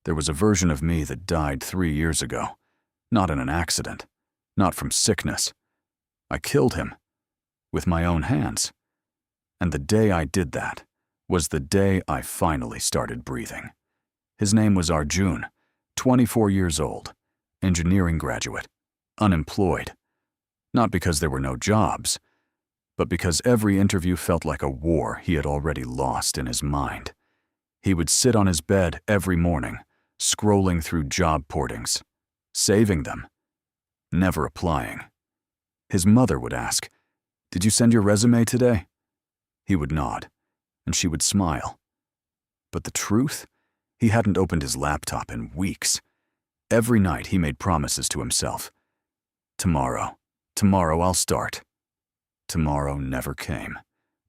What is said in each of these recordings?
There was a version of me that died 3 years ago, not in an accident, not from sickness. I killed him with my own hands. And the day I did that was the day I finally started breathing. His name was Arjun, 24 years old, engineering graduate, unemployed. Not because there were no jobs, but because every interview felt like a war he had already lost in his mind. He would sit on his bed every morning, scrolling through job portings, saving them, never applying. His mother would ask, "Did you send your resume today?" He would nod, and she would smile. But the truth? He hadn't opened his laptop in weeks. Every night he made promises to himself. Tomorrow I'll start. Tomorrow never came,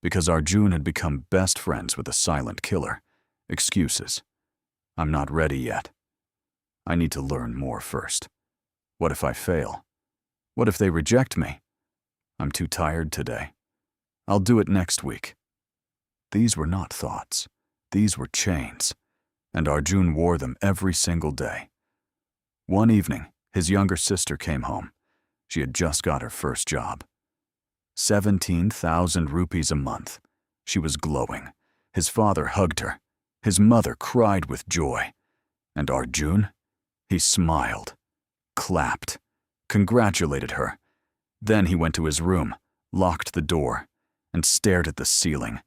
because Arjun had become best friends with a silent killer. Excuses. I'm not ready yet. I need to learn more first. What if I fail? What if they reject me? I'm too tired today. I'll do it next week. These were not thoughts. These were chains, and Arjun wore them every single day. One evening, his younger sister came home. She had just got her first job. 17,000 rupees a month. She was glowing. His father hugged her. His mother cried with joy. And Arjun? He smiled, clapped, congratulated her. Then he went to his room, locked the door, and stared at the ceiling.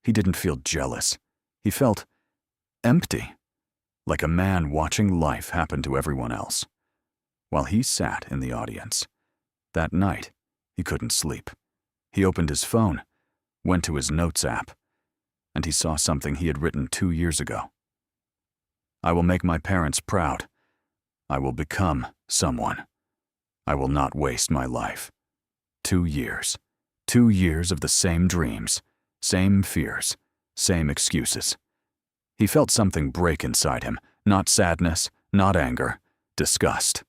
He didn't feel jealous. He felt empty, like a man watching life happen to everyone else, while he sat in the audience. That night, he couldn't sleep. He opened his phone, went to his notes app, and he saw something he had written 2 years ago. I will make my parents proud. I will become someone. I will not waste my life. 2 years. 2 years of the same dreams, same fears, same excuses. He felt something break inside him, not sadness, not anger, disgust.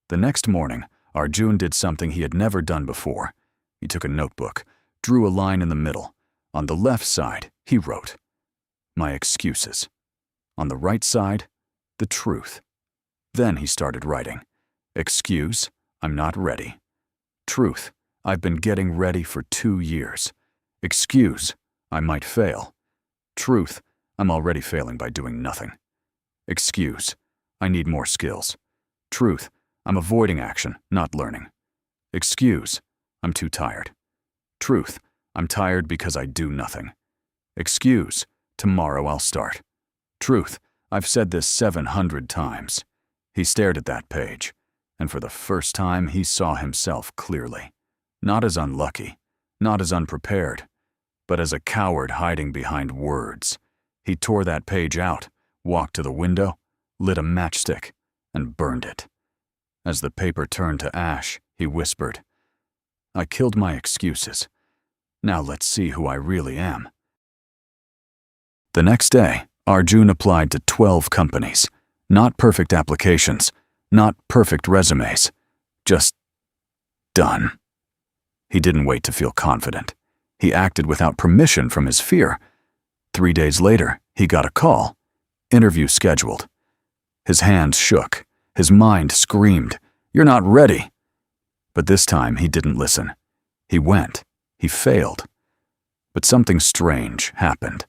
The next morning, Arjun did something he had never done before. He took a notebook, drew a line in the middle. On the left side, he wrote, "My excuses." On the right side, the truth. Then he started writing, "Excuse, I'm not ready." Truth, I've been getting ready for 2 years. Excuse, I might fail. Truth, I'm already failing by doing nothing. Excuse, I need more skills. Truth, I'm avoiding action, not learning. Excuse, I'm too tired. Truth, I'm tired because I do nothing. Excuse, tomorrow I'll start. Truth, I've said this 700 times. He stared at that page, and for the first time he saw himself clearly. Not as unlucky, not as unprepared, but as a coward hiding behind words. He tore that page out, walked to the window, lit a matchstick, and burned it. As the paper turned to ash, he whispered, "I killed my excuses. Now let's see who I really am." The next day, Arjun applied to 12 companies. Not perfect applications, not perfect resumes, just done. He didn't wait to feel confident. He acted without permission from his fear. 3 days later, he got a call. Interview scheduled. His hands shook. His mind screamed, "You're not ready." But this time, he didn't listen. He went. He failed. But something strange happened.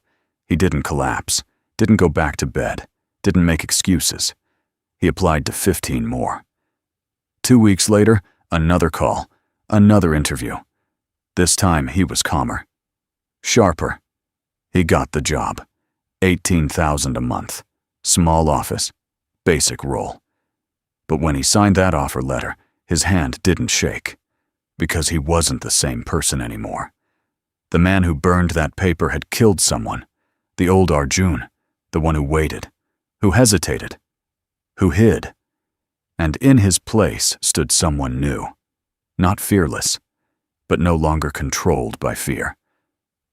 He didn't collapse, didn't go back to bed, didn't make excuses. He applied to 15 more. 2 weeks later, another call, another interview. This time, he was calmer, sharper. He got the job. 18,000 a month, small office, basic role. But when he signed that offer letter, his hand didn't shake, because he wasn't the same person anymore. The man who burned that paper had killed someone, the old Arjun, the one who waited, who hesitated, who hid. And in his place stood someone new, not fearless, but no longer controlled by fear.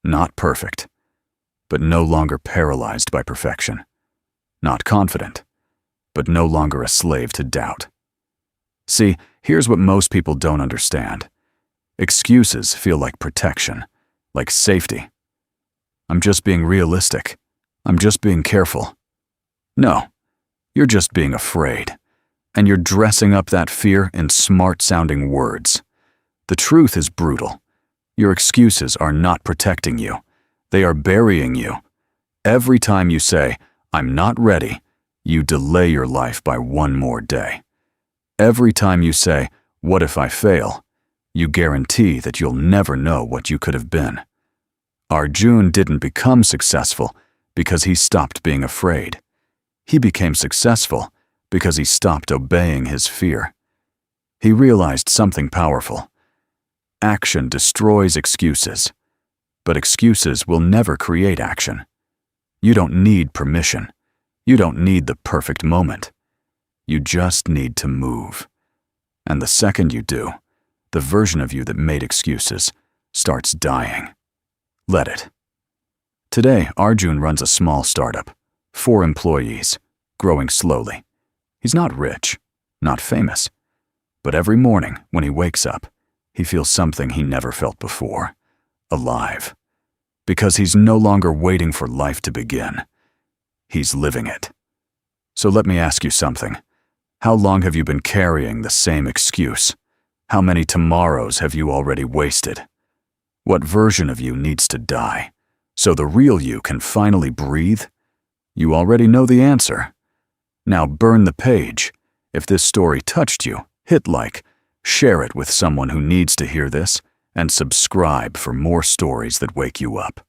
Not perfect, but no longer paralyzed by perfection. Not confident, but no longer a slave to doubt. See, here's what most people don't understand. Excuses feel like protection, like safety. I'm just being realistic. I'm just being careful. No, You're just being afraid, and you're dressing up that fear in smart-sounding words. The truth is brutal. Your excuses are not protecting you. They are burying you. Every time you say, "I'm not ready," you delay your life by one more day. Every time you say, "What if I fail?" you guarantee that you'll never know what you could have been. Arjun didn't become successful because he stopped being afraid. He became successful because he stopped obeying his fear. He realized something powerful. Action destroys excuses, but excuses will never create action. You don't need permission. You don't need the perfect moment. You just need to move. And the second you do, the version of you that made excuses starts dying. Let it. Today, Arjun runs a small startup, 4 employees, growing slowly. He's not rich, not famous, but every morning when he wakes up, he feels something he never felt before, alive. Because he's no longer waiting for life to begin. He's living it. So let me ask you something. How long have you been carrying the same excuse? How many tomorrows have you already wasted? What version of you needs to die so the real you can finally breathe? You already know the answer. Now burn the page. If this story touched you, hit like, share it with someone who needs to hear this, and subscribe for more stories that wake you up.